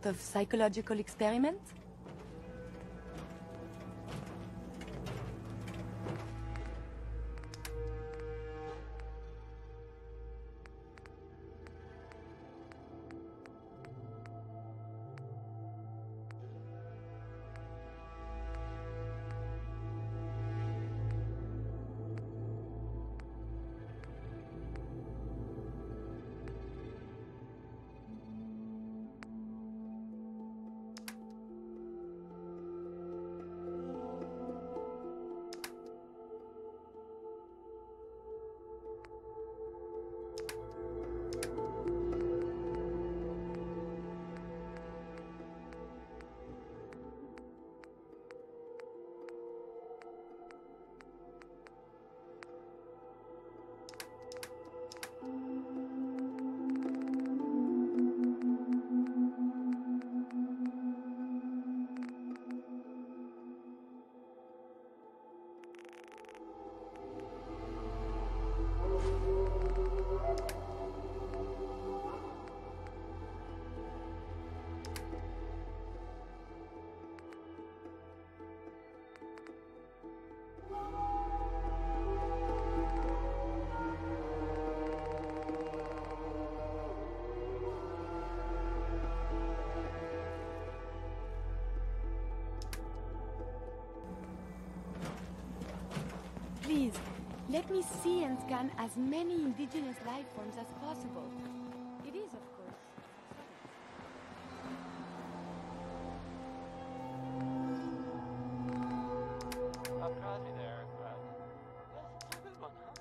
sort of psychological experiment? Please, let me see and scan as many indigenous life forms as possible. It is, of course. Crosby there. That's a good one, huh?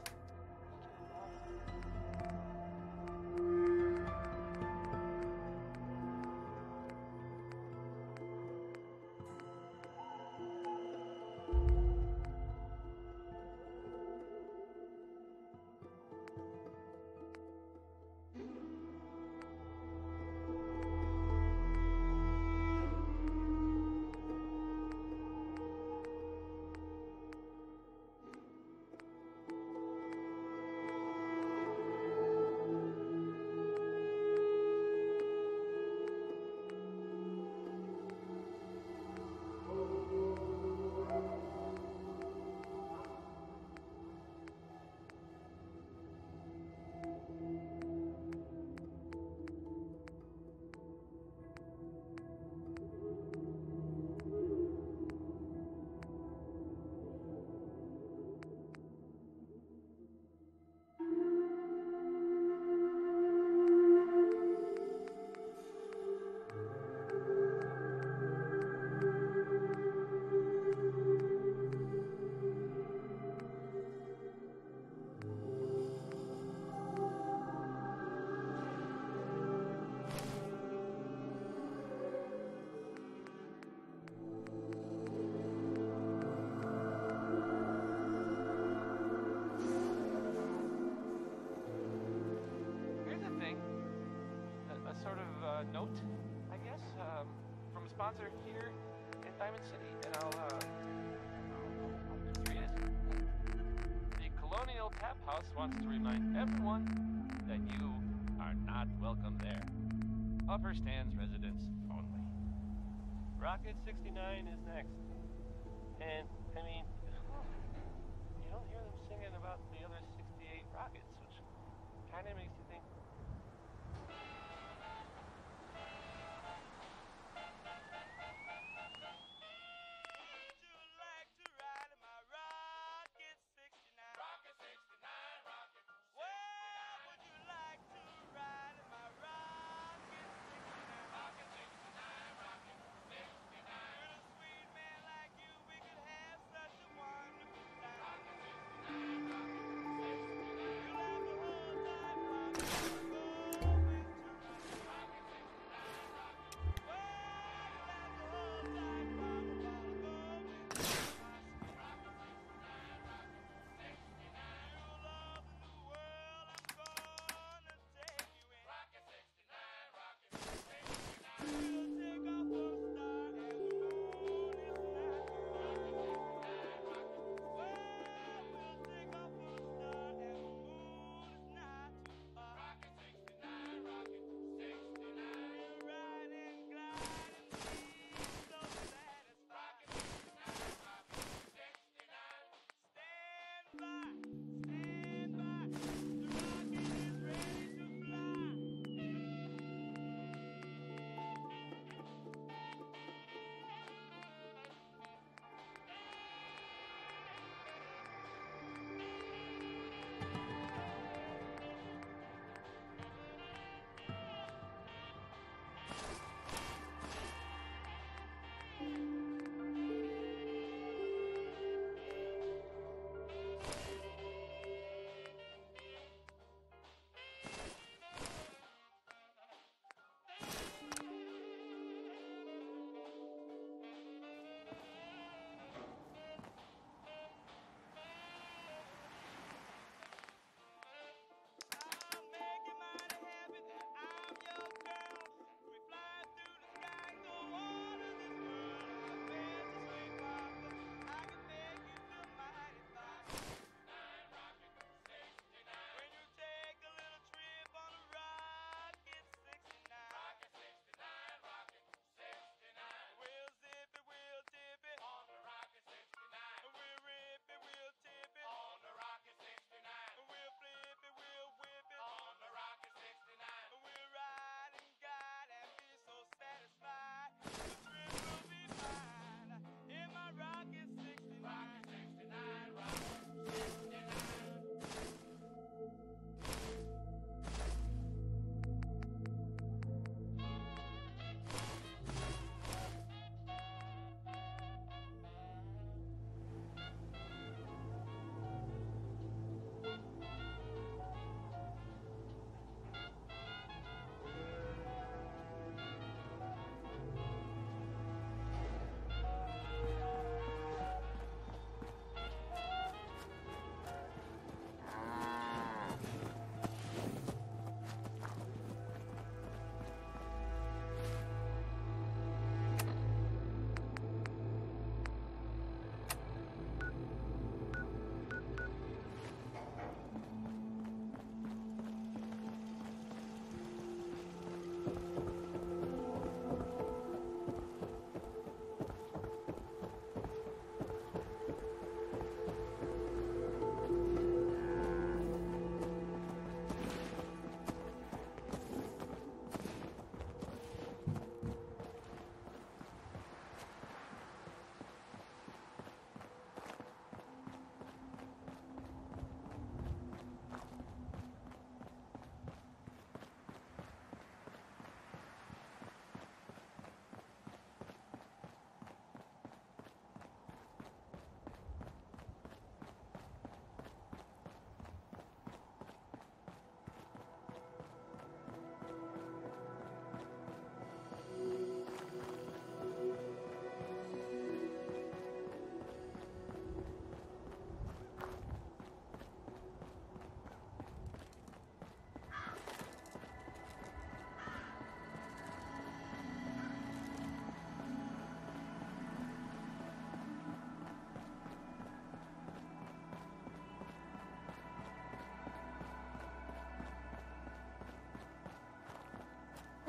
Note, I guess, from a sponsor here in Diamond City, and I'll just read it. The Colonial Tap House wants to remind everyone that you are not welcome there. Upper Stands residents only. Rocket 69 is next. And, I mean, you don't hear them singing about the other 68 rockets, which kind of makes you think,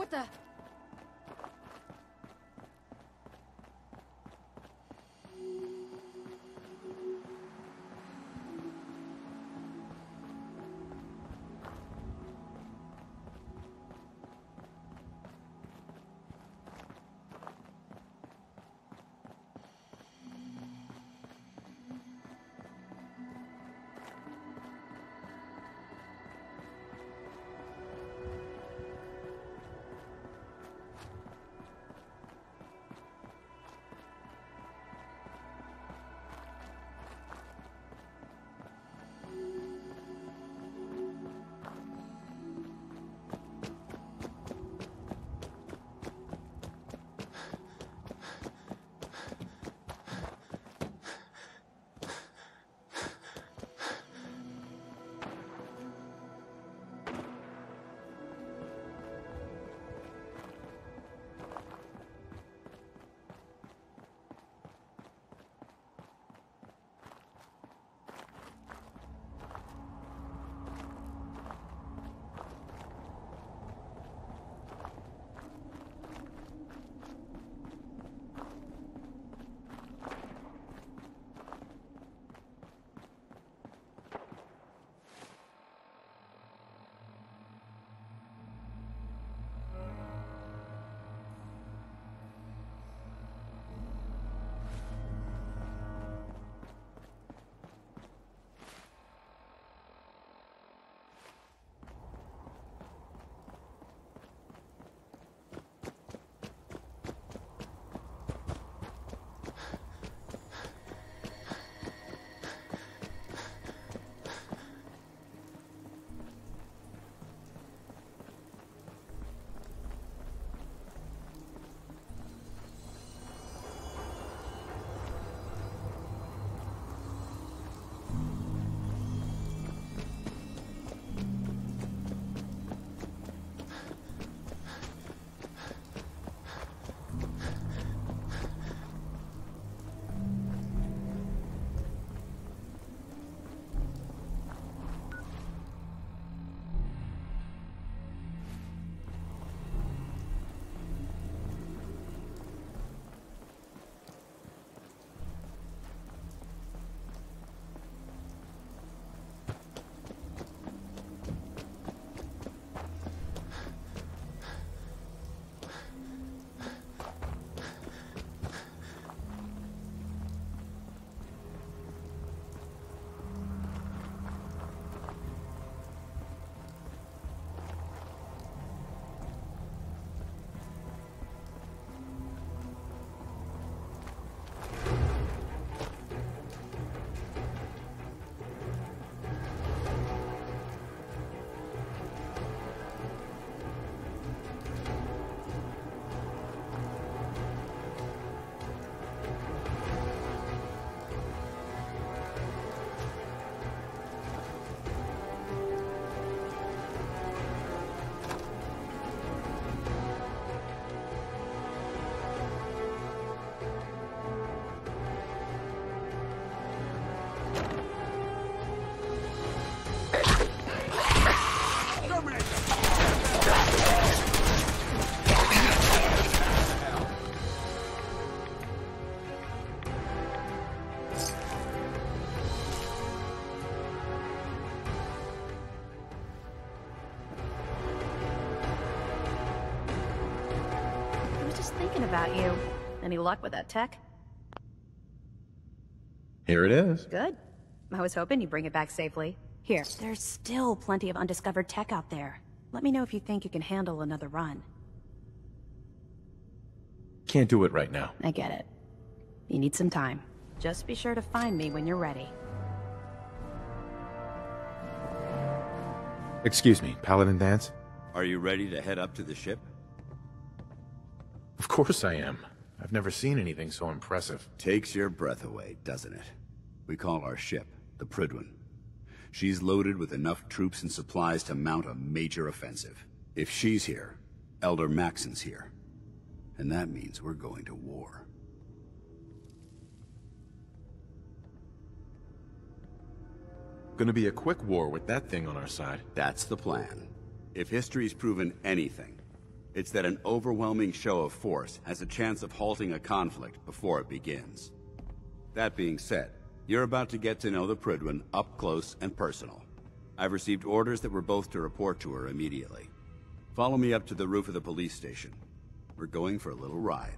puerta! Thinking about you. Any luck with that tech? Here it is. Good. I was hoping you'd bring it back safely. Here, there's still plenty of undiscovered tech out there. Let me know if you think you can handle another run. Can't do it right now. I get it. You need some time. Just be sure to find me when you're ready. Excuse me, Paladin Danse? Are you ready to head up to the ship? Of course I am. I've never seen anything so impressive. Takes your breath away, doesn't it? We call our ship the Prydwen. She's loaded with enough troops and supplies to mount a major offensive. If she's here, Elder Maxson's here. And that means we're going to war. Gonna be a quick war with that thing on our side. That's the plan. If history's proven anything, It's that an overwhelming show of force has a chance of halting a conflict before it begins. That being said, you're about to get to know the Prydwen up close and personal. I've received orders that we're both to report to her immediately. Follow me up to the roof of the police station. We're going for a little ride.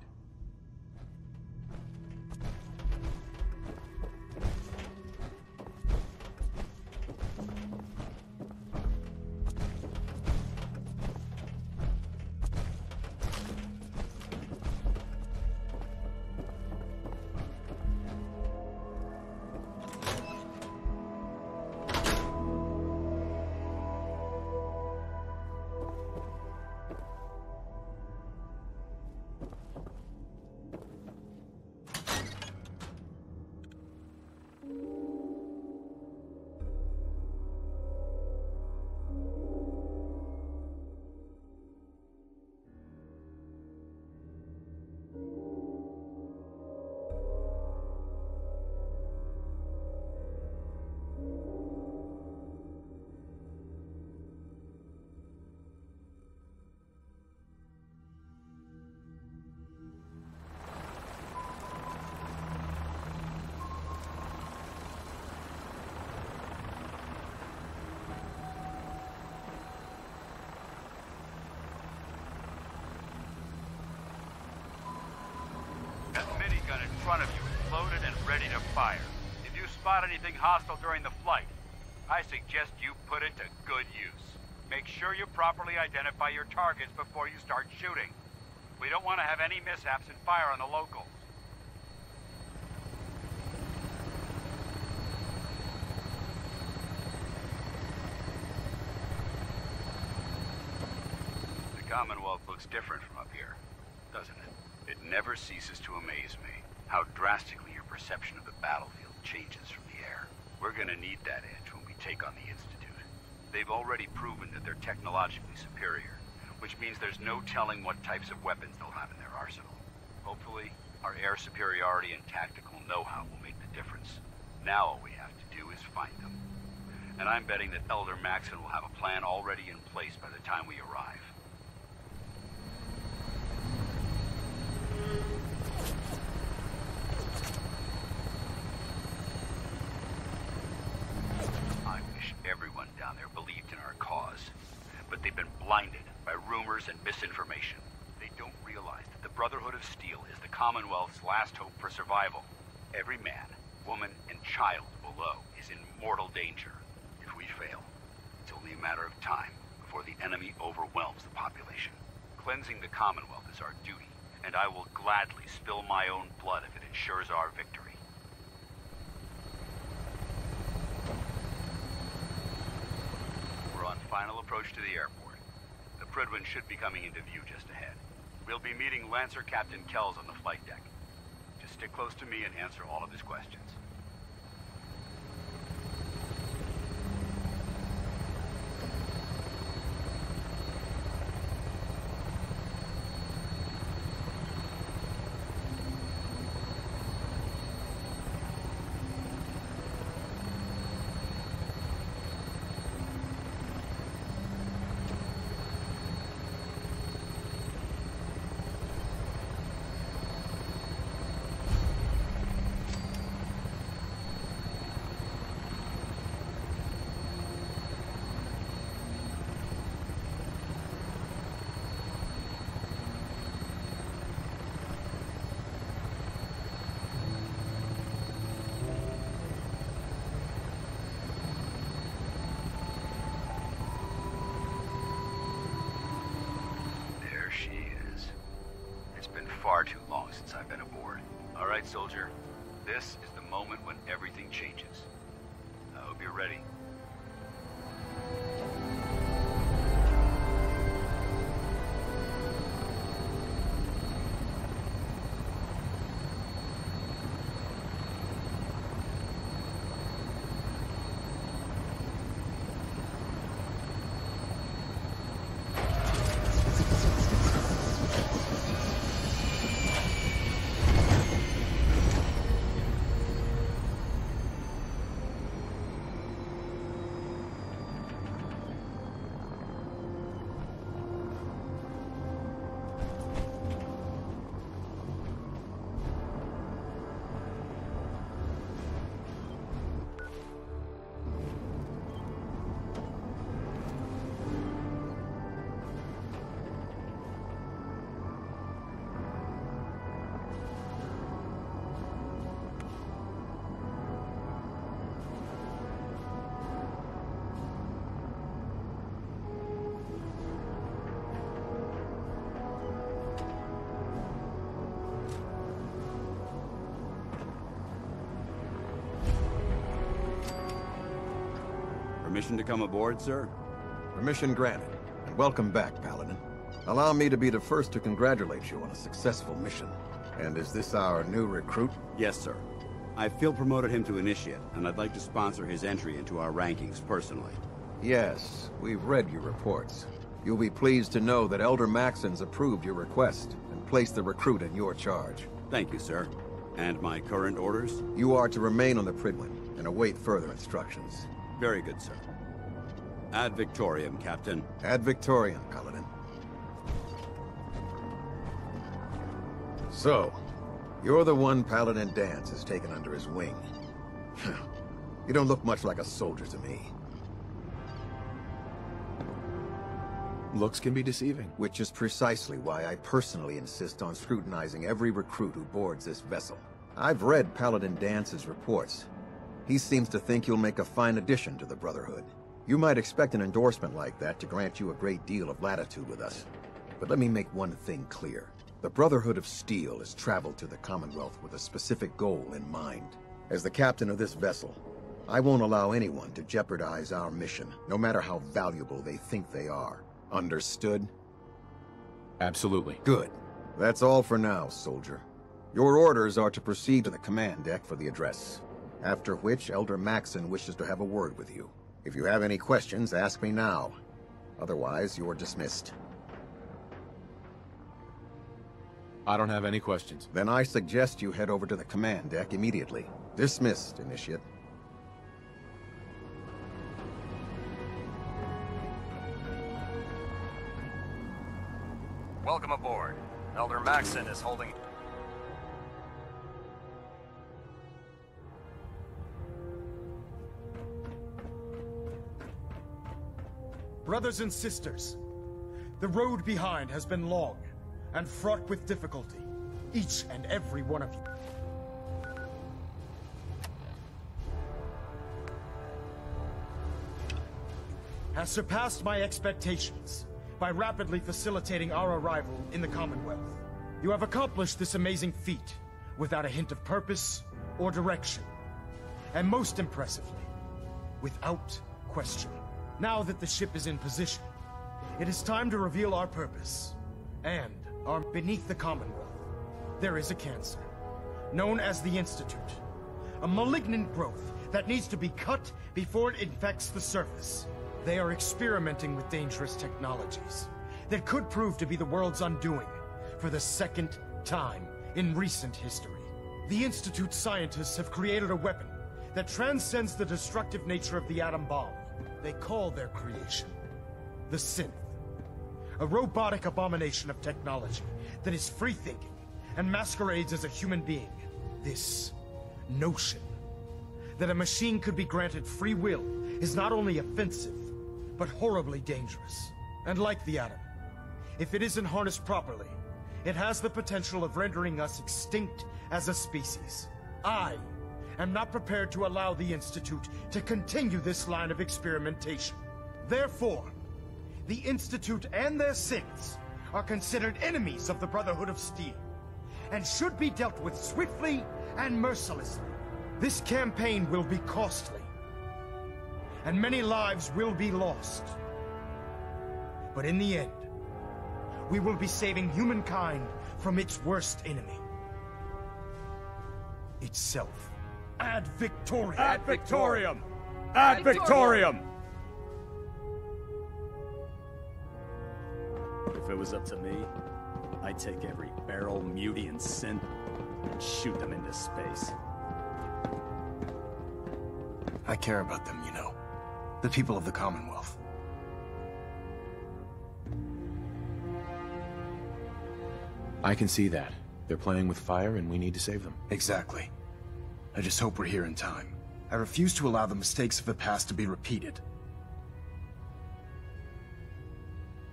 In front of you is loaded and ready to fire. If you spot anything hostile during the flight, I suggest you put it to good use. Make sure you properly identify your targets before you start shooting. We don't want to have any mishaps and fire on the locals. The Commonwealth looks different from up here, doesn't it? It never ceases to amaze me how drastically your perception of the battlefield changes from the air. We're gonna need that edge when we take on the Institute. They've already proven that they're technologically superior, which means there's no telling what types of weapons they'll have in their arsenal. Hopefully, our air superiority and tactical know-how will make the difference. Now all we have to do is find them. And I'm betting that Elder Maxson will have a plan already in place by the time we arrive. Everyone down there believed in our cause, but they've been blinded by rumors and misinformation. They don't realize that the Brotherhood of Steel is the Commonwealth's last hope for survival. Every man, woman, and child below is in mortal danger. If we fail, it's only a matter of time before the enemy overwhelms the population. Cleansing the Commonwealth is our duty, and I will gladly spill my own blood if it ensures our victory. On final approach to the airport. The Prydwen should be coming into view just ahead. We'll be meeting Lancer Captain Kells on the flight deck. Just stick close to me and answer all of his questions. Far too long since I've been aboard. All right, soldier. This is the moment when everything changes. I hope you're ready. Permission to come aboard, sir? Permission granted, and welcome back, Paladin. Allow me to be the first to congratulate you on a successful mission. And is this our new recruit? Yes, sir. I feel promoted him to Initiate, and I'd like to sponsor his entry into our rankings personally. Yes, we've read your reports. You'll be pleased to know that Elder Maxon's approved your request and placed the recruit in your charge. Thank you, sir. And my current orders? You are to remain on the Prydwen and await further instructions. Very good, sir. Ad Victoriam, Captain. Ad Victoriam, Paladin. So, you're the one Paladin Danse has taken under his wing. You don't look much like a soldier to me. Looks can be deceiving. Which is precisely why I personally insist on scrutinizing every recruit who boards this vessel. I've read Paladin Dance's reports. He seems to think you'll make a fine addition to the Brotherhood. You might expect an endorsement like that to grant you a great deal of latitude with us. But let me make one thing clear. The Brotherhood of Steel has traveled to the Commonwealth with a specific goal in mind. As the captain of this vessel, I won't allow anyone to jeopardize our mission, no matter how valuable they think they are. Understood? Absolutely. Good. That's all for now, soldier. Your orders are to proceed to the command deck for the address, after which Elder Maxon wishes to have a word with you. If you have any questions, ask me now. Otherwise, you're dismissed. I don't have any questions. Then I suggest you head over to the command deck immediately. Dismissed, Initiate. Welcome aboard. Elder Maxon is holding... Brothers and sisters, the road behind has been long and fraught with difficulty, each and every one of you. Has surpassed my expectations by rapidly facilitating our arrival in the Commonwealth. You have accomplished this amazing feat without a hint of purpose or direction, and most impressively, without question. Now that the ship is in position, it is time to reveal our purpose. And beneath the Commonwealth, there is a cancer, known as the Institute. A malignant growth that needs to be cut before it infects the surface. They are experimenting with dangerous technologies that could prove to be the world's undoing for the second time in recent history. The Institute scientists have created a weapon that transcends the destructive nature of the atom bomb. They call their creation the Synth. A robotic abomination of technology that is free-thinking and masquerades as a human being. This notion that a machine could be granted free will is not only offensive, but horribly dangerous. And like the atom, if it isn't harnessed properly, it has the potential of rendering us extinct as a species. I am not prepared to allow the Institute to continue this line of experimentation. Therefore, the Institute and their synths are considered enemies of the Brotherhood of Steel, and should be dealt with swiftly and mercilessly. This campaign will be costly, and many lives will be lost. But in the end, we will be saving humankind from its worst enemy. Itself. Ad Victoriam! Ad Victoriam! Ad Victoriam! If it was up to me, I'd take every barrel, mutie, and synth and shoot them into space. I care about them, you know. The people of the Commonwealth. I can see that. They're playing with fire and we need to save them. Exactly. I just hope we're here in time. I refuse to allow the mistakes of the past to be repeated.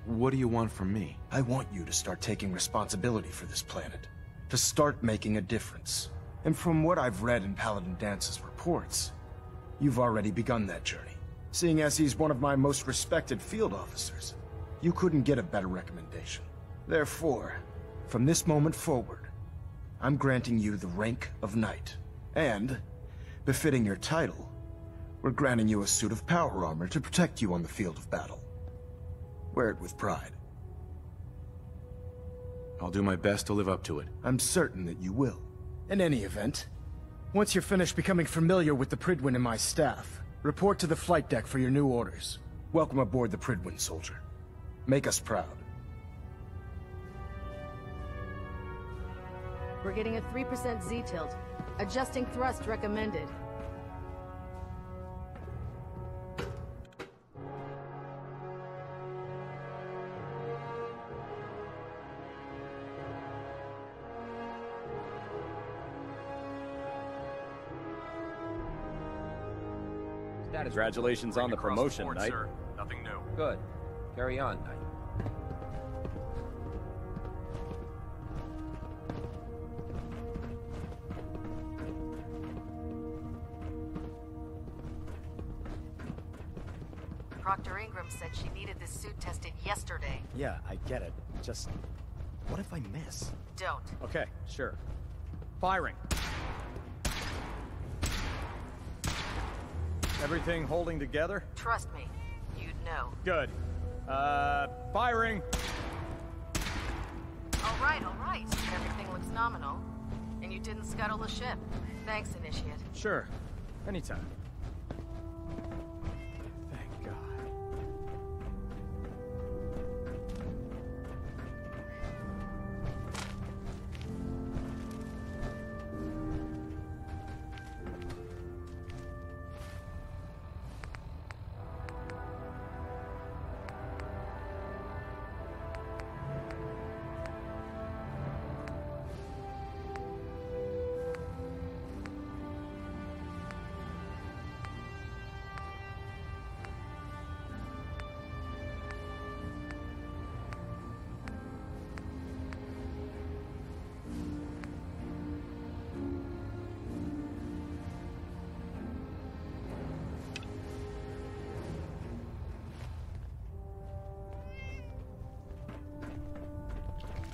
What do you want from me? I want you to start taking responsibility for this planet. To start making a difference. And from what I've read in Paladin Dance's reports, you've already begun that journey. Seeing as he's one of my most respected field officers, you couldn't get a better recommendation. Therefore, from this moment forward, I'm granting you the rank of Knight. And, befitting your title, We're granting you a suit of power armor to protect you on the field of battle. Wear it with pride. I'll do my best to live up to it. I'm certain that you will. In any event, once you're finished becoming familiar with the Prydwen and my staff, report to the flight deck for your new orders. Welcome aboard the Prydwen, soldier. Make us proud. We're getting a 3% Z-tilt. Adjusting thrust recommended. Congratulations on the promotion, Knight. Sir. Nothing new. Good. Carry on, Knight. Proctor Ingram said she needed this suit tested yesterday. Yeah, I get it. Just... what if I miss? Don't. Okay, sure. Firing. Everything holding together? Trust me, you'd know. Good. Firing! All right. Everything looks nominal. And you didn't scuttle the ship. Thanks, Initiate. Sure. Anytime. Thank God.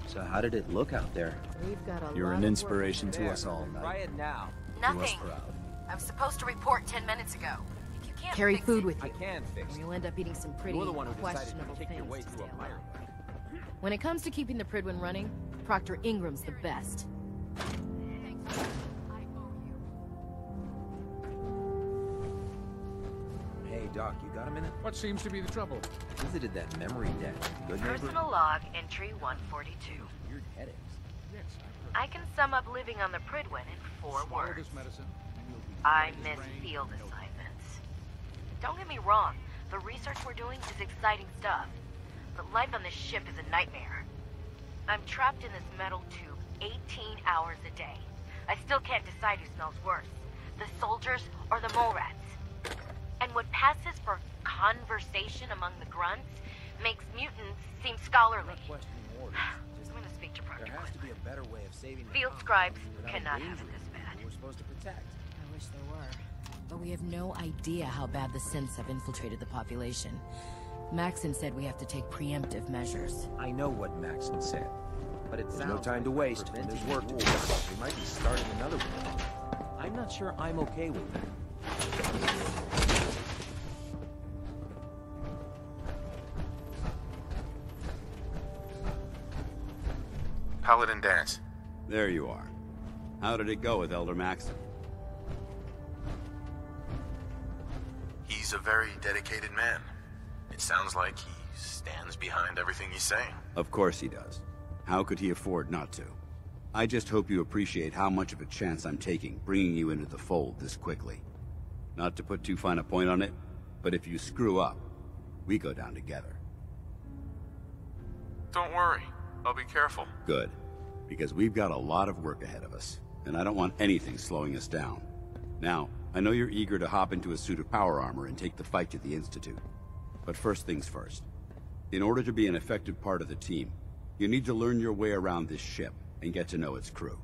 So how did it look out there? We've got a You're lot an of inspiration work to us all, Knight. Try it now. Nothing. Do us proud. I was supposed to report 10 minutes ago. If you can't Carry fix food it, with I you. can fix or it. you'll end up eating some pretty You're the one who decided questionable to kick your way things to through a stay fire. alive. When it comes to keeping the Prydwen running, Proctor Ingram's the best. Hey, Doc, you got a minute? What seems to be the trouble? Visited that memory den. Good neighbor? Personal log, entry 142. Weird headaches. Yes, I can sum up living on the Prydwen in 4 swallow words. this medicine, and you'll be I bright as miss rain, field no assignments. Don't get me wrong, the research we're doing is exciting stuff. But life on this ship is a nightmare. I'm trapped in this metal tube 18 hours a day. I still can't decide who smells worse, the soldiers or the mole rats. And what passes for conversation among the grunts makes mutants seem scholarly. I'm not questioning orders. I'm gonna speak to Proctor There has to be quickly. a better way of saving the Field colony scribes without cannot have it endangering this bad. who we're supposed to protect. I wish there were. But we have no idea how bad the synths have infiltrated the population. Maxon said we have to take preemptive measures. I know what Maxon said, but it's no Sounds time to like waste. And there's preventing work to do. We might be starting another one. I'm not sure I'm okay with that. Paladin Danse. There you are. How did it go with Elder Maxon? He's a very dedicated man. It sounds like he stands behind everything he's saying. Of course he does. How could he afford not to? I just hope you appreciate how much of a chance I'm taking bringing you into the fold this quickly. Not to put too fine a point on it, but if you screw up, we go down together. Don't worry. I'll be careful. Good. Because we've got a lot of work ahead of us, and I don't want anything slowing us down. Now, I know you're eager to hop into a suit of power armor and take the fight to the Institute. But first things first. In order to be an effective part of the team, you need to learn your way around this ship and get to know its crew.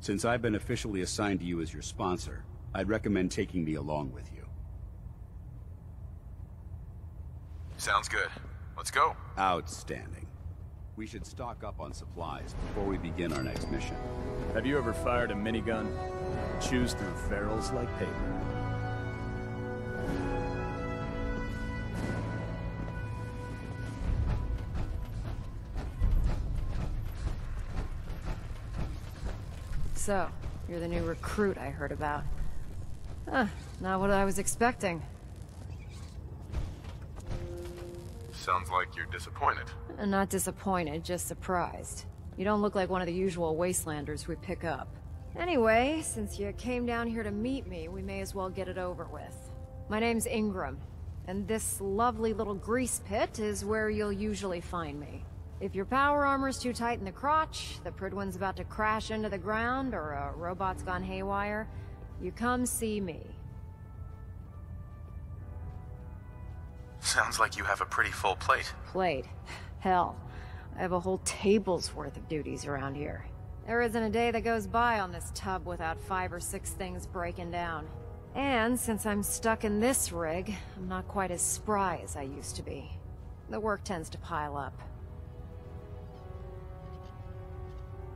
Since I've been officially assigned to you as your sponsor, I'd recommend taking me along with you. Sounds good. Let's go. Outstanding. We should stock up on supplies before we begin our next mission. Have you ever fired a minigun? Chews through ferrules like paper. So, you're the new recruit I heard about. Huh, not what I was expecting. Sounds like you're disappointed. Not disappointed, just surprised. You don't look like one of the usual wastelanders we pick up. Anyway, since you came down here to meet me, we may as well get it over with. My name's Ingram, and this lovely little grease pit is where you'll usually find me. If your power armor's too tight in the crotch, the Prydwen's about to crash into the ground, or a robot's gone haywire, you come see me. Sounds like you have a pretty full plate. Plate? Hell, I have a whole table's worth of duties around here. There isn't a day that goes by on this tub without 5 or 6 things breaking down. And since I'm stuck in this rig, I'm not quite as spry as I used to be. The work tends to pile up.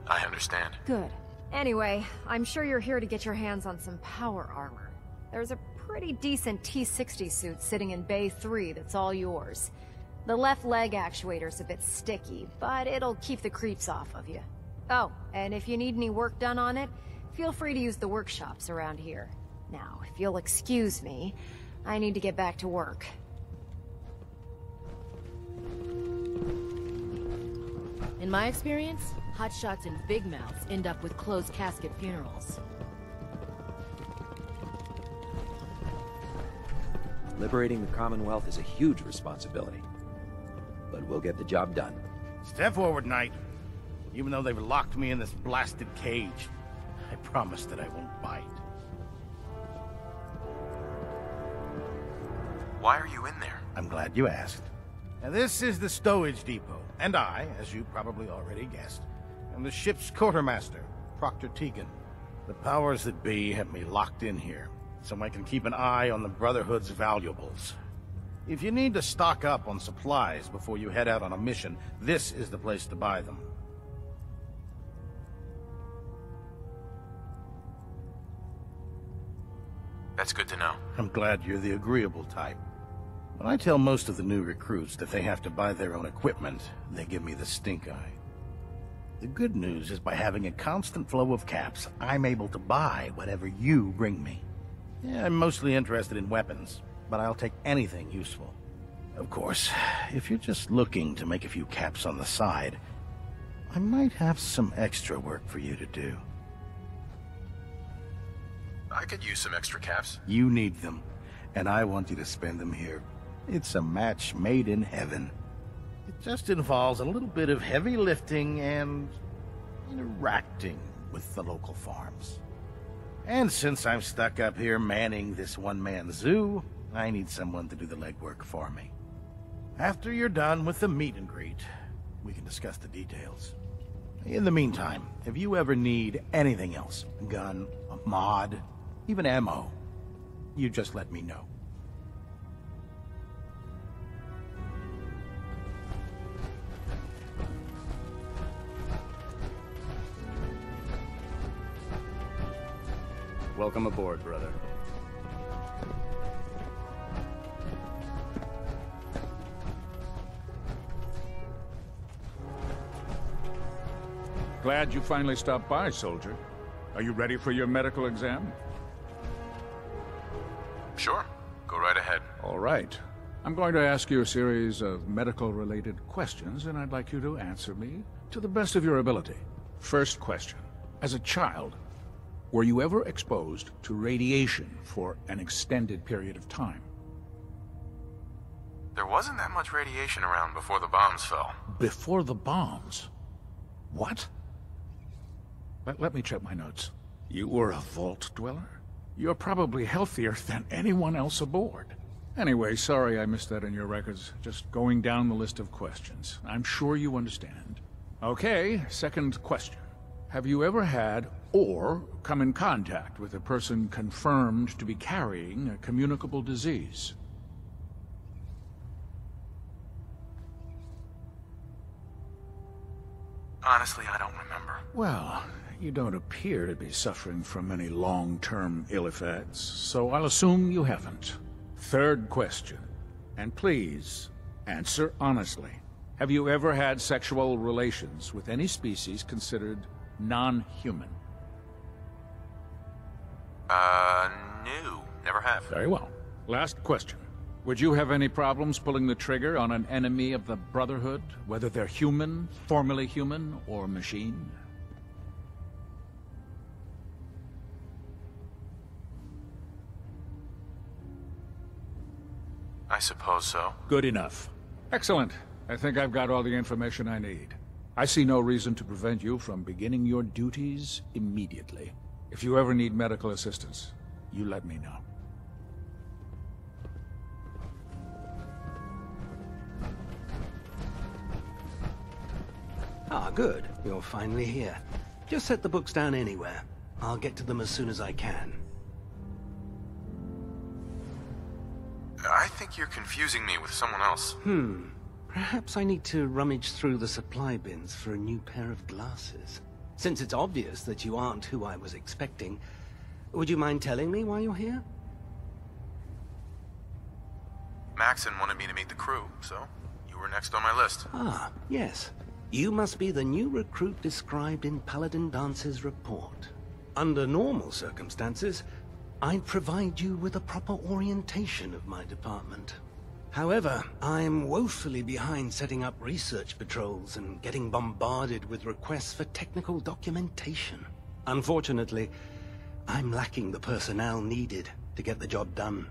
I understand. Good. Anyway, I'm sure you're here to get your hands on some power armor. There's a pretty decent T-60 suit sitting in Bay 3 that's all yours. The left leg actuator's a bit sticky, but it'll keep the creeps off of you. Oh, and if you need any work done on it, feel free to use the workshops around here. Now, if you'll excuse me, I need to get back to work. In my experience, hotshots and big mouths end up with closed casket funerals. Liberating the Commonwealth is a huge responsibility. But we'll get the job done. Step forward, Knight. Even though they've locked me in this blasted cage, I promise that I won't bite. Why are you in there? I'm glad you asked. Now, this is the stowage depot, and I, as you probably already guessed, am the ship's quartermaster, Proctor Tegan. The powers that be have me locked in here, so I can keep an eye on the Brotherhood's valuables. If you need to stock up on supplies before you head out on a mission, this is the place to buy them. That's good to know. I'm glad you're the agreeable type. When I tell most of the new recruits that they have to buy their own equipment, they give me the stink eye. The good news is by having a constant flow of caps, I'm able to buy whatever you bring me. Yeah, I'm mostly interested in weapons, but I'll take anything useful. Of course, if you're just looking to make a few caps on the side, I might have some extra work for you to do. I could use some extra caps. You need them, and I want you to spend them here. It's a match made in heaven. It just involves a little bit of heavy lifting and interacting with the local farms. And since I'm stuck up here manning this one-man zoo, I need someone to do the legwork for me. After you're done with the meet and greet, we can discuss the details. In the meantime, if you ever need anything else, a gun, a mod, even ammo, you just let me know. Welcome aboard, brother. Glad you finally stopped by, soldier. Are you ready for your medical exam? Sure. Go right ahead. All right. I'm going to ask you a series of medical-related questions, and I'd like you to answer me to the best of your ability. First question. As a child, were you ever exposed to radiation for an extended period of time? There wasn't that much radiation around before the bombs fell. Before the bombs? What? Let me check my notes. You were a vault dweller? You're probably healthier than anyone else aboard. Anyway, sorry I missed that in your records. Just going down the list of questions. I'm sure you understand. Okay, second question. Have you ever had or come in contact with a person confirmed to be carrying a communicable disease? Honestly, I don't remember. Well, you don't appear to be suffering from any long-term ill effects, so I'll assume you haven't. Third question, and please, answer honestly. Have you ever had sexual relations with any species considered non-human? No. Never have. Very well. Last question. Would you have any problems pulling the trigger on an enemy of the Brotherhood, whether they're human, formerly human, or machine? I suppose so. Good enough. Excellent. I think I've got all the information I need. I see no reason to prevent you from beginning your duties immediately. If you ever need medical assistance, you let me know. Ah, good. You're finally here. Just set the books down anywhere. I'll get to them as soon as I can. I think you're confusing me with someone else. Perhaps I need to rummage through the supply bins for a new pair of glasses. Since it's obvious that you aren't who I was expecting, would you mind telling me why you're here? Maxon wanted me to meet the crew, so you were next on my list. Ah, yes. You must be the new recruit described in Paladin Dance's report. Under normal circumstances, I'd provide you with a proper orientation of my department. However, I'm woefully behind setting up research patrols and getting bombarded with requests for technical documentation. Unfortunately, I'm lacking the personnel needed to get the job done.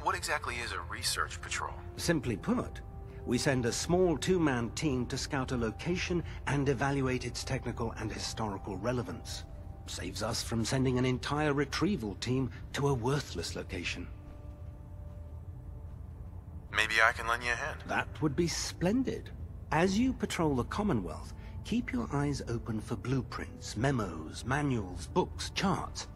What exactly is a research patrol? Simply put, we send a small two-man team to scout a location and evaluate its technical and historical relevance. Saves us from sending an entire retrieval team to a worthless location. Maybe I can lend you a hand. That would be splendid. As you patrol the Commonwealth, keep your eyes open for blueprints, memos, manuals, books, charts.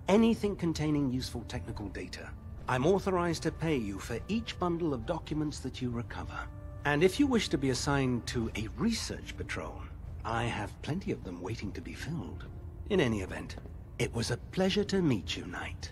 Anything containing useful technical data. I'm authorized to pay you for each bundle of documents that you recover. And if you wish to be assigned to a research patrol, I have plenty of them waiting to be filled. In any event, it was a pleasure to meet you, Knight.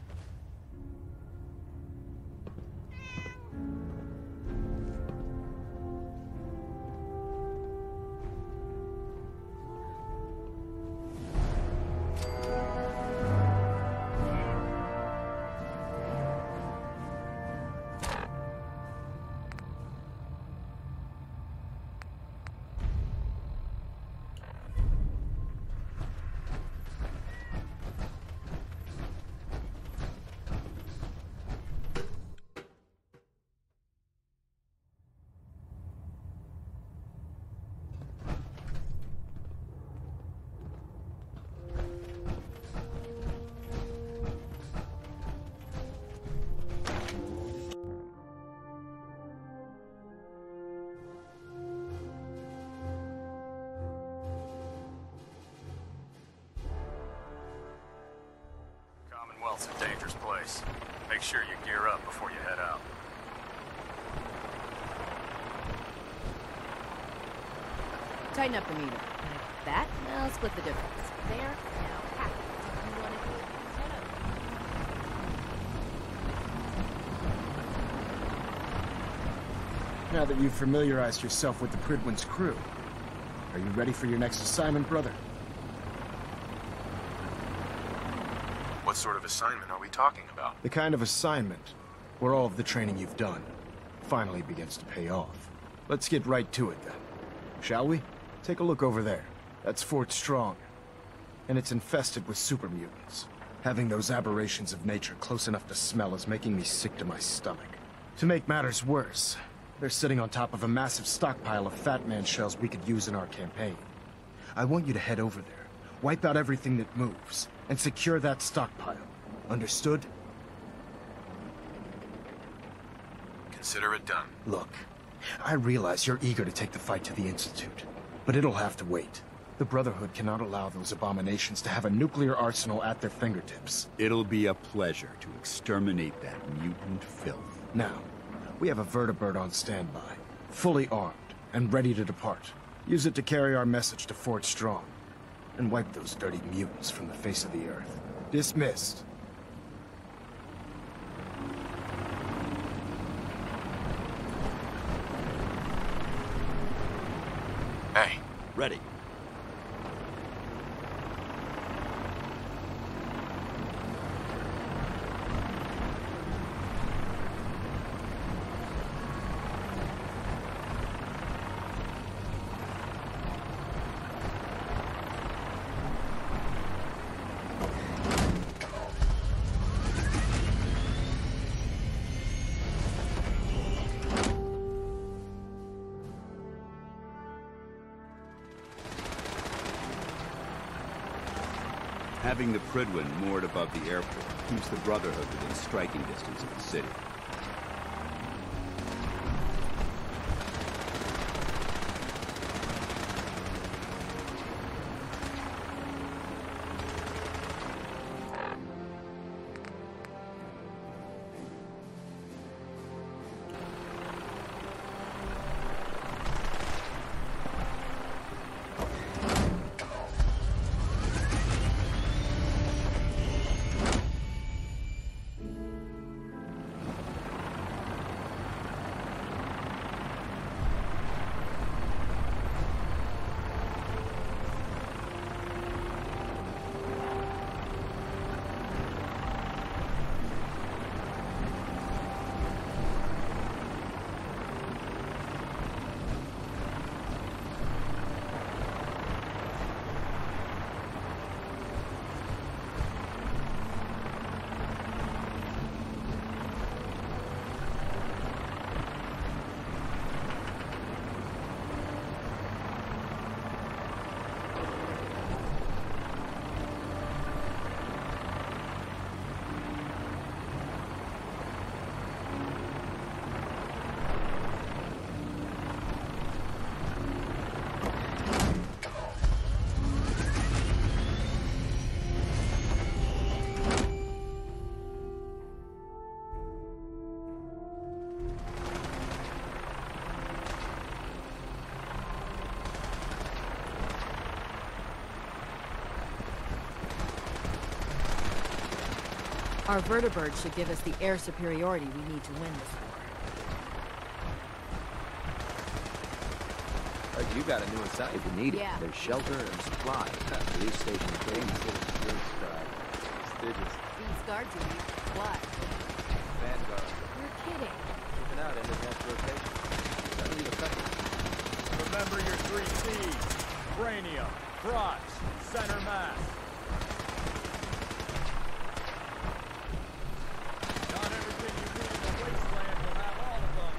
Commonwealth's a dangerous place. Make sure you gear up before you head out. Tighten up the meter. Like that? Now split the difference. There, now half. You want to do it? Now that you've familiarized yourself with the Prydwen's crew, are you ready for your next assignment, brother? What sort of assignment are we talking about? The kind of assignment where all of the training you've done finally begins to pay off. Let's get right to it then. Shall we? Take a look over there. That's Fort Strong. And it's infested with super mutants. Having those aberrations of nature close enough to smell is making me sick to my stomach. To make matters worse, they're sitting on top of a massive stockpile of Fat Man shells we could use in our campaign. I want you to head over there, wipe out everything that moves, and secure that stockpile. Understood? Consider it done. Look, I realize you're eager to take the fight to the Institute, but it'll have to wait. The Brotherhood cannot allow those abominations to have a nuclear arsenal at their fingertips. It'll be a pleasure to exterminate that mutant filth. Now, we have a vertibird on standby, fully armed and ready to depart. Use it to carry our message to Fort Strong, and wipe those dirty mutants from the face of the earth. Dismissed. Ready. Having the Prydwen moored above the airport keeps the Brotherhood within striking distance of the city. Our vertibird should give us the air superiority we need to win this war. Heard you got a new assignment if you need it. Yeah. There's shelter and supply. Police station prestigious. These guard duty. What? Vanguard. You're kidding. Keeping out in advanced rotation. Suddenly effective. Remember your 3 C's. Cranium, crotch, center mass. Not everything you need in the wasteland will have all of them,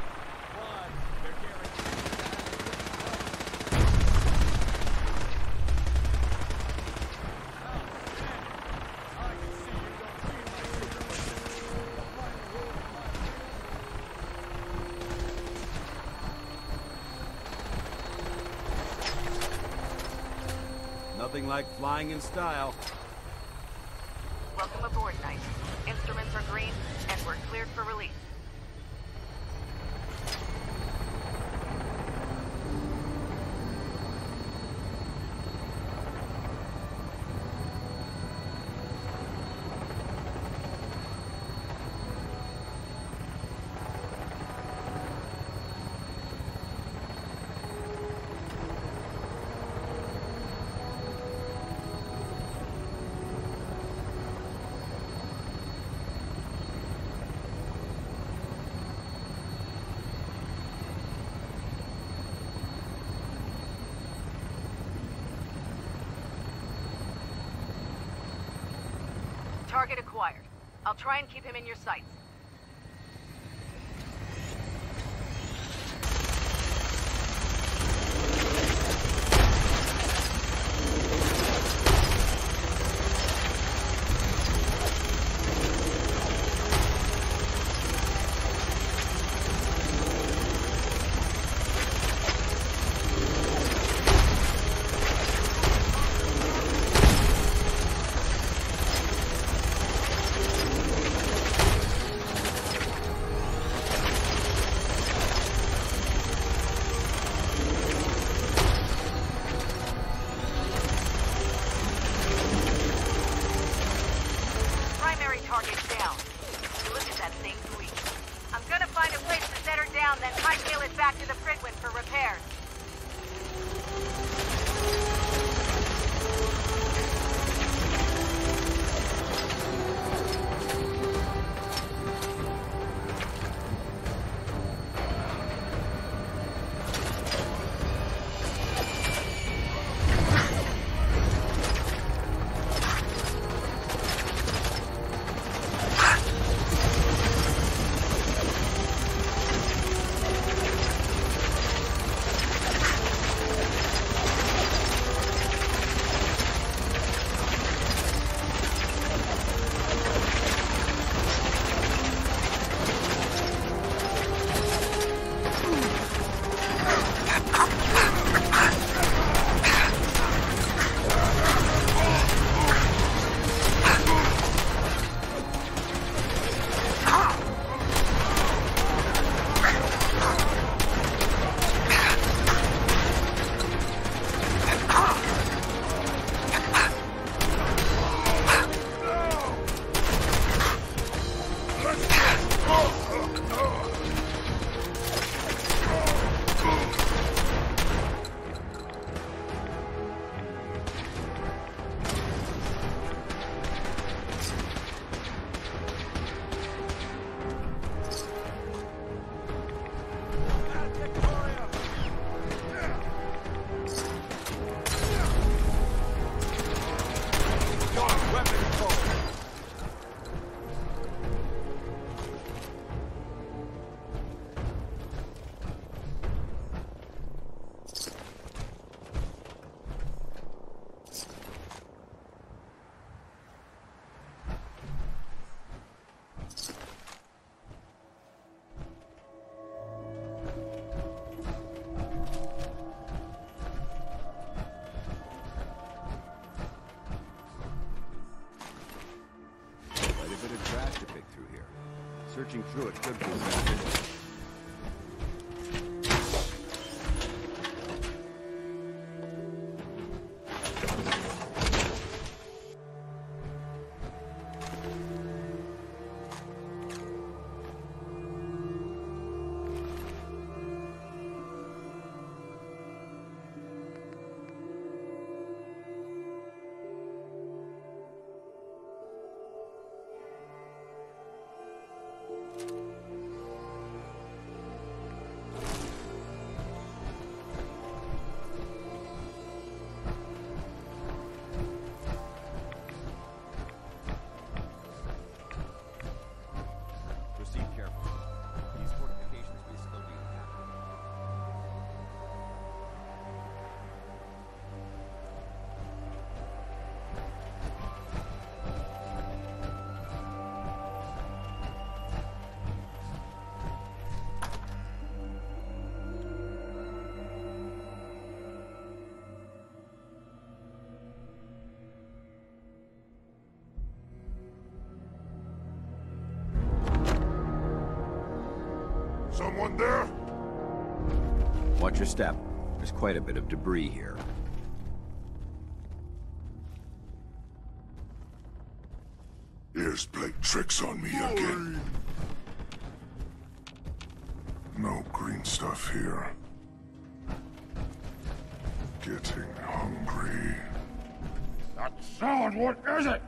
but they're guaranteed to have outstanding. I can see you don't feel like you're the final word of my Nothing like flying in style. Welcome aboard, Knight. Instruments are green, and we're cleared for release. Target acquired. I'll try and keep him in your sights. through it could be beneficial. Someone there? Watch your step. There's quite a bit of debris here. Ears played tricks on me again. No green stuff here. Getting hungry. That sound, what is it?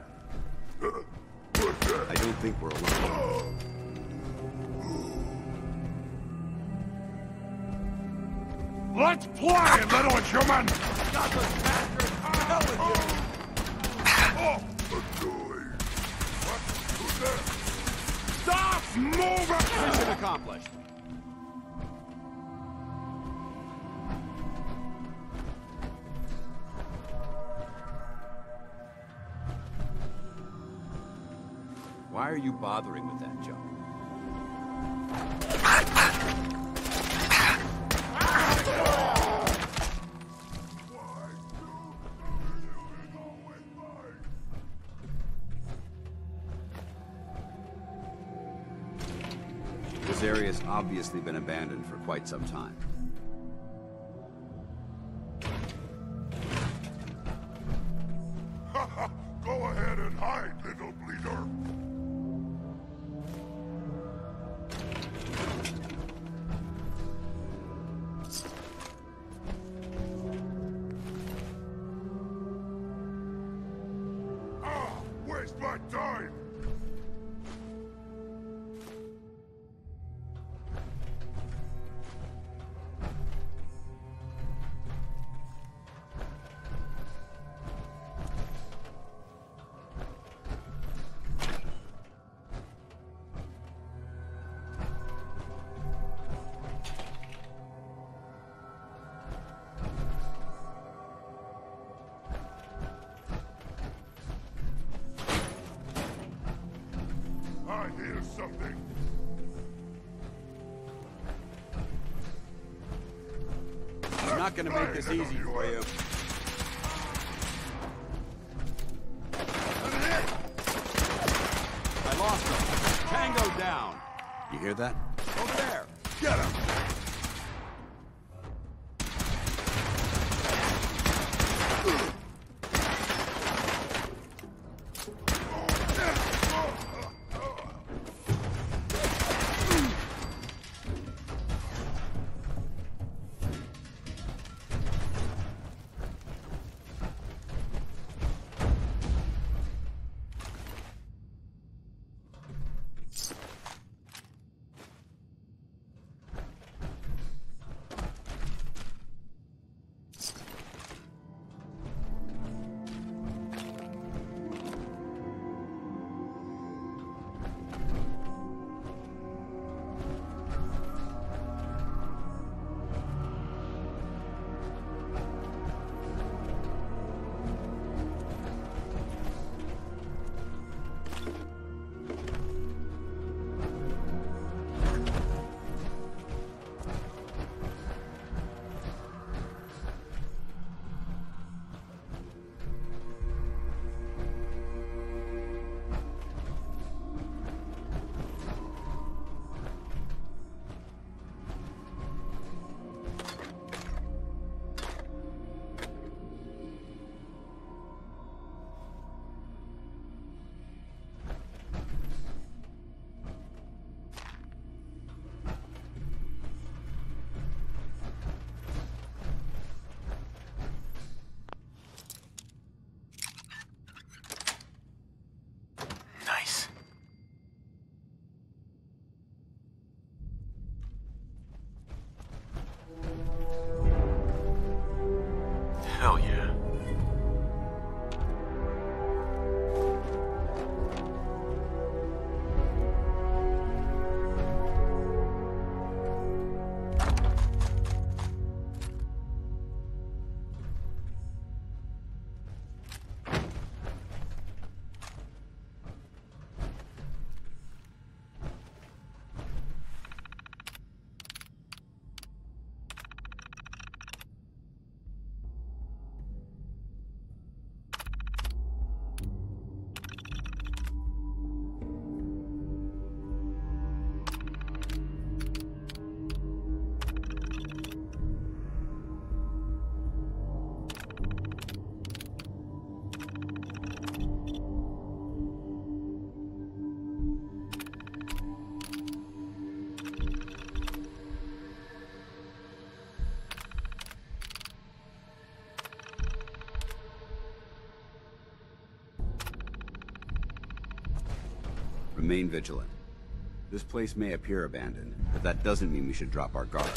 I don't think we're alone. Let's play, little human! Got the bastard! Hell with you! Oh, annoying. Who's there? Stop moving! Mission accomplished. Why are you bothering with that junk? This area's obviously been abandoned for quite some time. Go ahead and hide, little bleeder. Waste my time! I hear something. I'm not gonna make this easy for you. I lost him. Tango down. You hear that? Over there. Get him! Remain vigilant. This place may appear abandoned, but that doesn't mean we should drop our guard.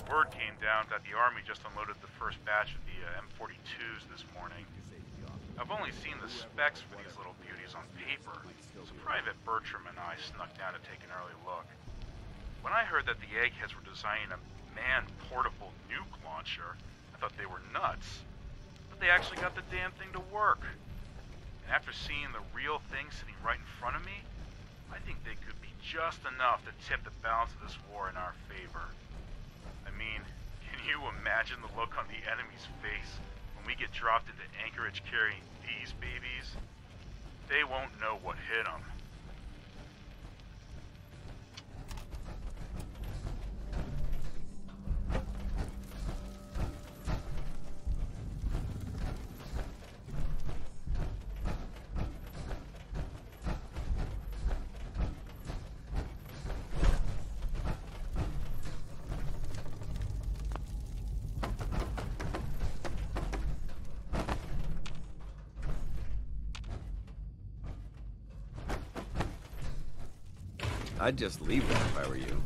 Word came down that the Army just unloaded the first batch of the M42s this morning. I've only seen the specs for these little beauties on paper, so Private Bertram and I snuck down to take an early look. When I heard that the Eggheads were designing a man-portable nuke launcher, I thought they were nuts. But they actually got the damn thing to work. And after seeing the real thing sitting right in front of me, I think they could be just enough to tip the balance of this war in our favor. I mean, can you imagine the look on the enemy's face when we get dropped into Anchorage carrying these babies? They won't know what hit them. I'd just leave that if I were you.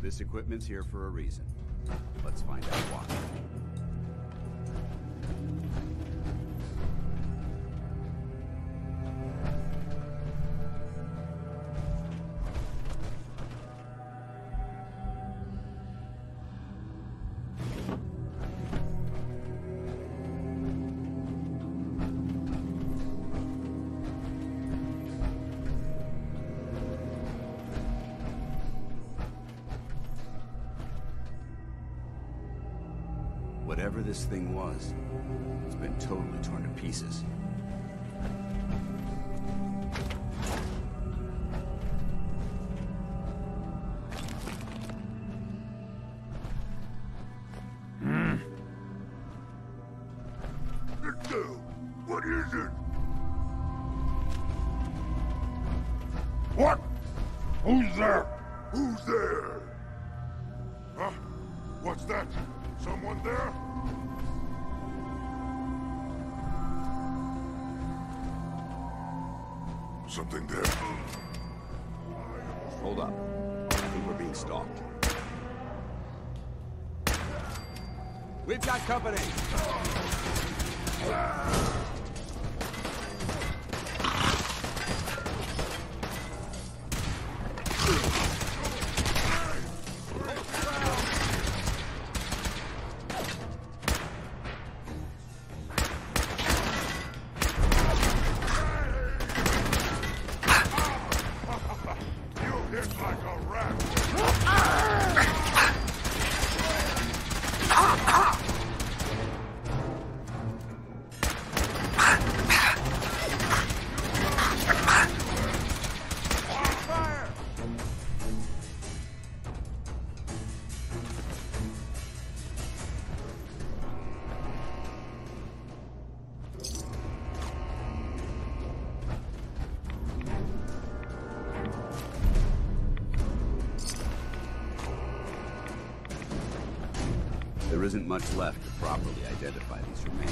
This equipment's here for a reason. Let's find out why. Whatever this thing was, it's been totally torn to pieces. What is it? What? Who's there? Who's there? Huh? What's that? Someone there? Something there. Hold up. I think we're being stalked. We've got company! You hit isn't much left to properly identify these remains.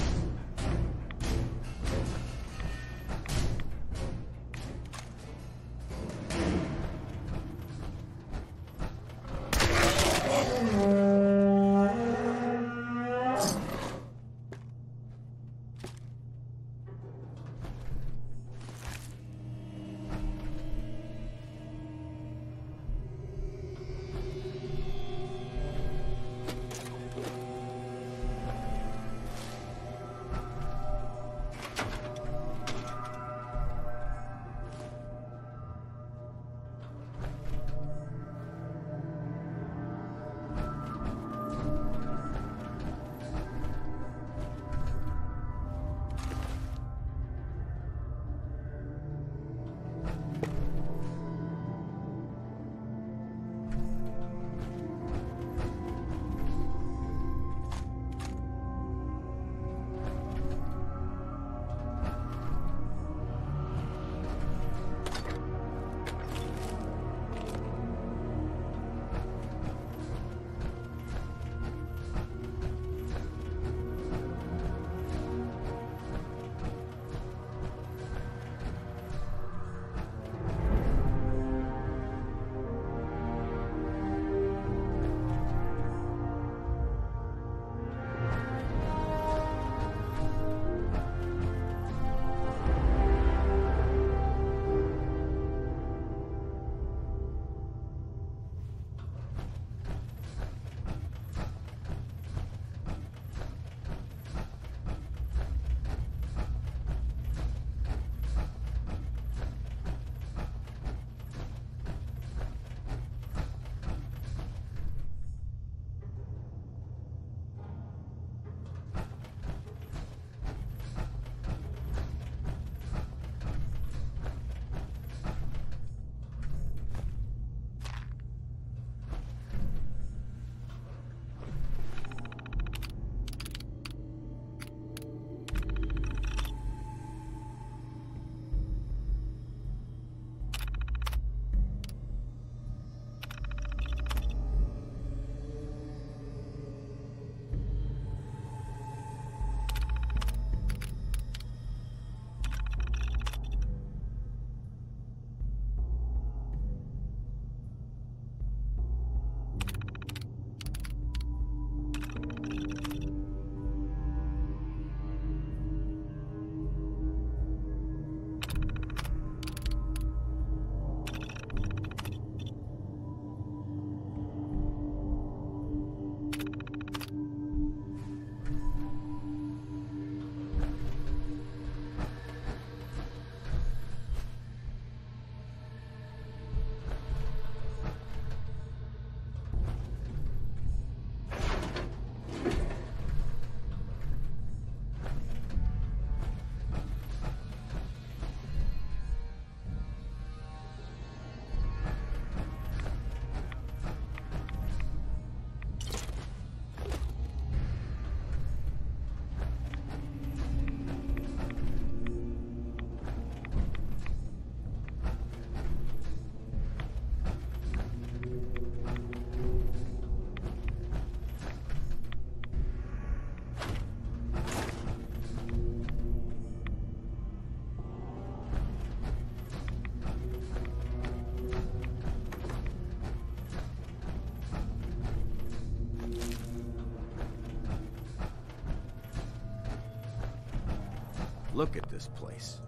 Look at this place.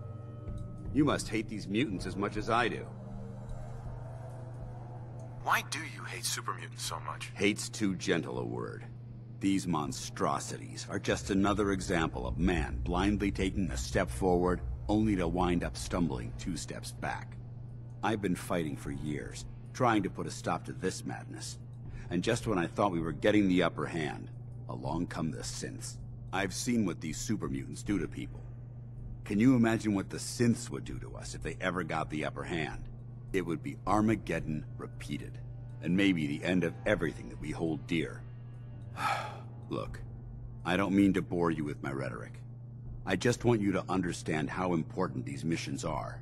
You must hate these mutants as much as I do. Why do you hate super mutants so much? Hate's too gentle a word. These monstrosities are just another example of man blindly taking a step forward, only to wind up stumbling 2 steps back. I've been fighting for years, trying to put a stop to this madness. And just when I thought we were getting the upper hand, along come the synths. I've seen what these super mutants do to people. Can you imagine what the synths would do to us if they ever got the upper hand? It would be Armageddon repeated, and maybe the end of everything that we hold dear. Look, I don't mean to bore you with my rhetoric. I just want you to understand how important these missions are.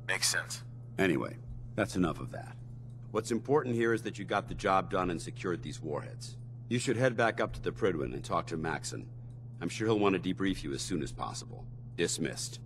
Makes sense. Anyway, that's enough of that. What's important here is that you got the job done and secured these warheads. You should head back up to the Prydwen and talk to Maxson. I'm sure he'll want to debrief you as soon as possible. Dismissed.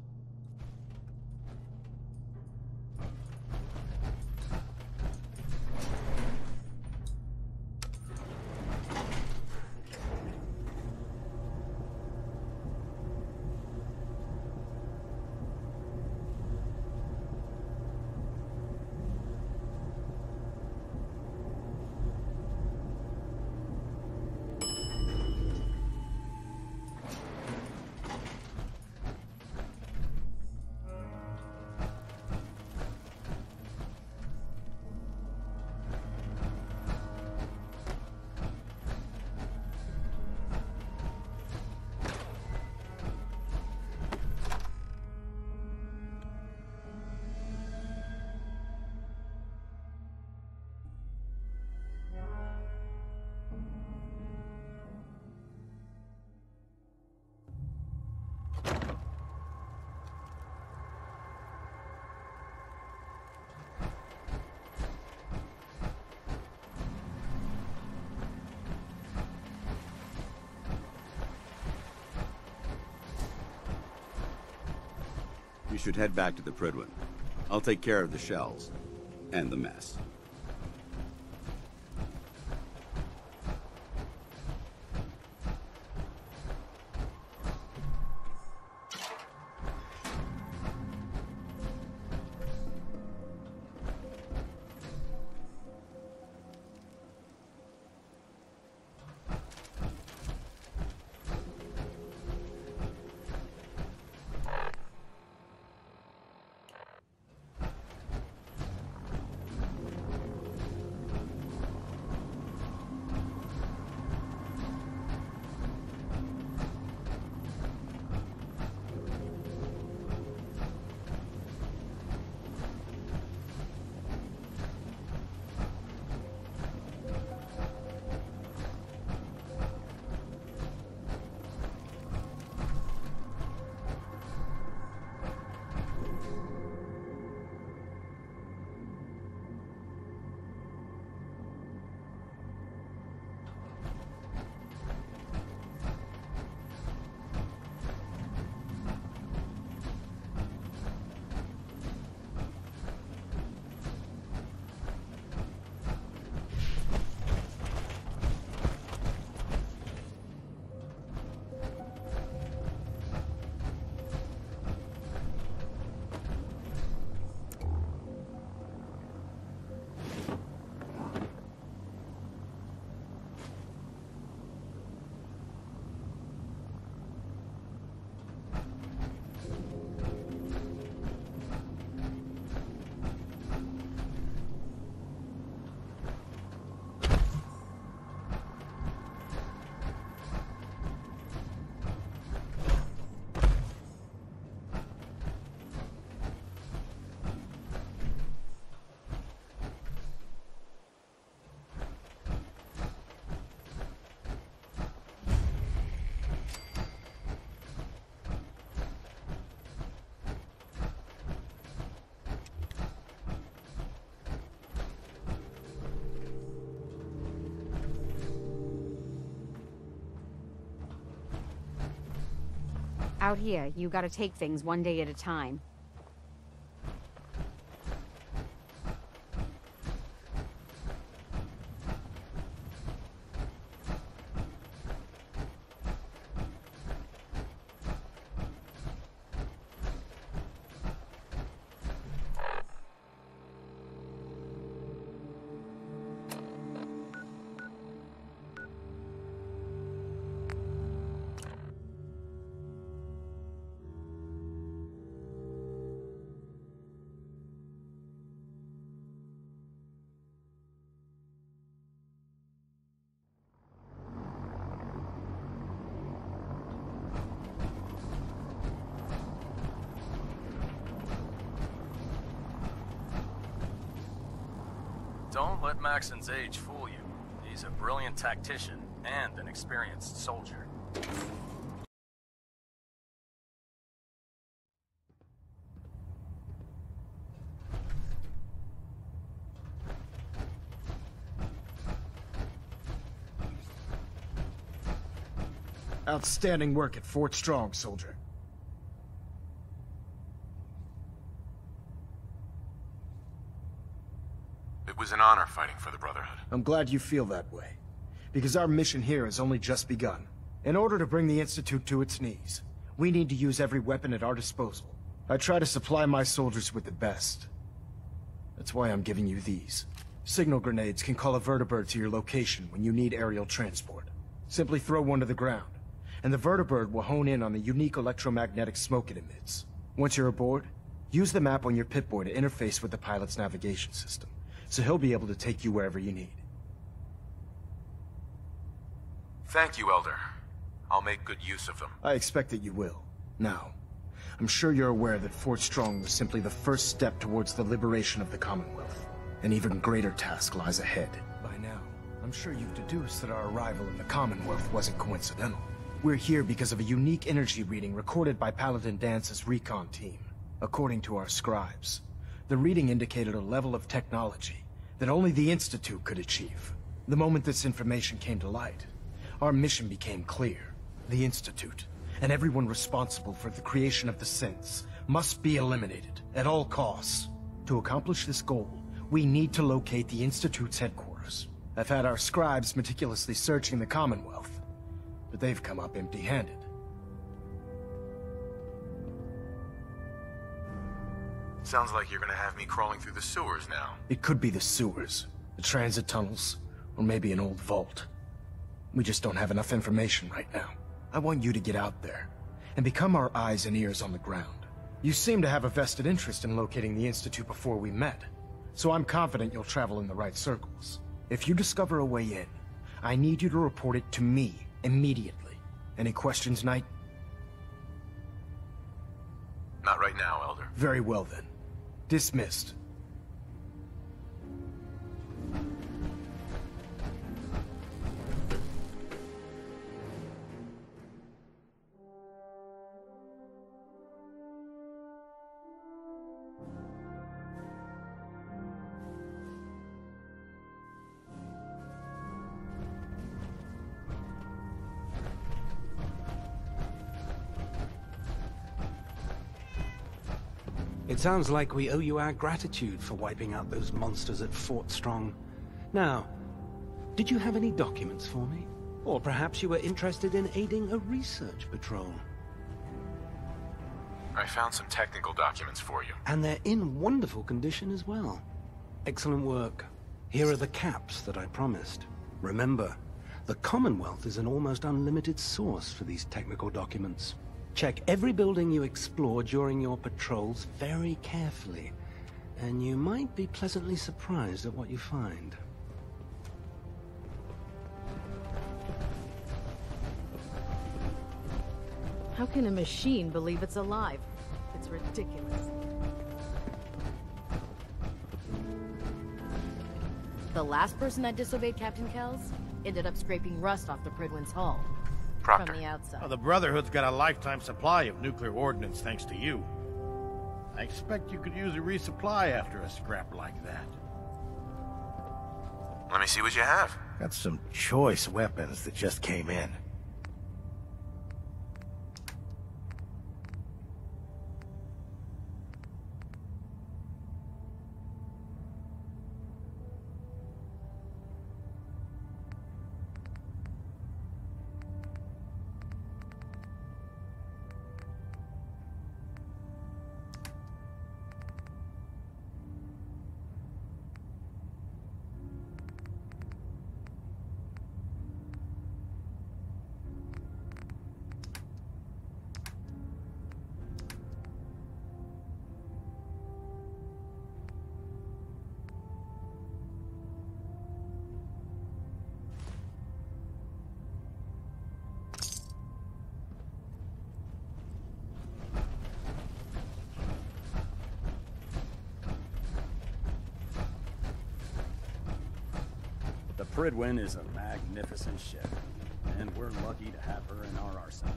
You should head back to the Prydwen. I'll take care of the shells. And the mess. Out here, you gotta take things one day at a time. Don't let Maxson's age fool you. He's a brilliant tactician and an experienced soldier. Outstanding work at Fort Strong, soldier. It was an honor fighting for the Brotherhood. I'm glad you feel that way, because our mission here has only just begun. In order to bring the Institute to its knees, we need to use every weapon at our disposal. I try to supply my soldiers with the best. That's why I'm giving you these. Signal grenades can call a vertibird to your location when you need aerial transport. Simply throw one to the ground, and the vertibird will hone in on the unique electromagnetic smoke it emits. Once you're aboard, use the map on your Pip-Boy to interface with the pilot's navigation system, so he'll be able to take you wherever you need. Thank you, Elder. I'll make good use of them. I expect that you will. Now, I'm sure you're aware that Fort Strong was simply the first step towards the liberation of the Commonwealth. An even greater task lies ahead. By now, I'm sure you've deduced that our arrival in the Commonwealth wasn't coincidental. We're here because of a unique energy reading recorded by Paladin Dance's recon team. According to our scribes, the reading indicated a level of technology that only the Institute could achieve. The moment this information came to light, our mission became clear. The Institute, and everyone responsible for the creation of the synths, must be eliminated at all costs. To accomplish this goal, we need to locate the Institute's headquarters. I've had our scribes meticulously searching the Commonwealth, but they've come up empty-handed. Sounds like you're gonna have me crawling through the sewers now. It could be the sewers, the transit tunnels, or maybe an old vault. We just don't have enough information right now. I want you to get out there and become our eyes and ears on the ground. You seem to have a vested interest in locating the Institute before we met, so I'm confident you'll travel in the right circles. If you discover a way in, I need you to report it to me immediately. Any questions, Knight? Not right now, Elder. Very well then. Dismissed. It sounds like we owe you our gratitude for wiping out those monsters at Fort Strong. Now, did you have any documents for me? Or perhaps you were interested in aiding a research patrol? I found some technical documents for you. And they're in wonderful condition as well. Excellent work. Here are the caps that I promised. Remember, the Commonwealth is an almost unlimited source for these technical documents. Check every building you explore during your patrols very carefully, and you might be pleasantly surprised at what you find. How can a machine believe it's alive? It's ridiculous. The last person that disobeyed Captain Kells ended up scraping rust off the Prydwen's hull. Proctor. From the outside. Well, the Brotherhood's got a lifetime supply of nuclear ordnance thanks to you. I expect you could use a resupply after a scrap like that. Let me see what you have. Got some choice weapons that just came in. The Prydwen is a magnificent ship, and we're lucky to have her in our arsenal.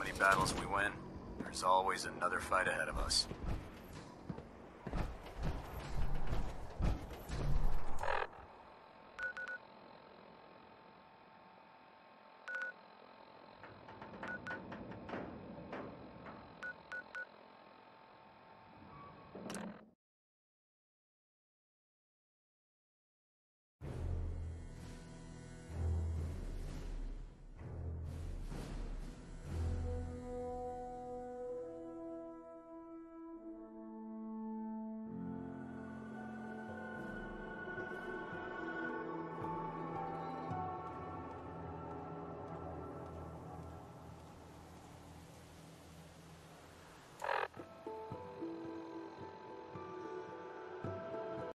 many battles we win, there's always another fight ahead of us.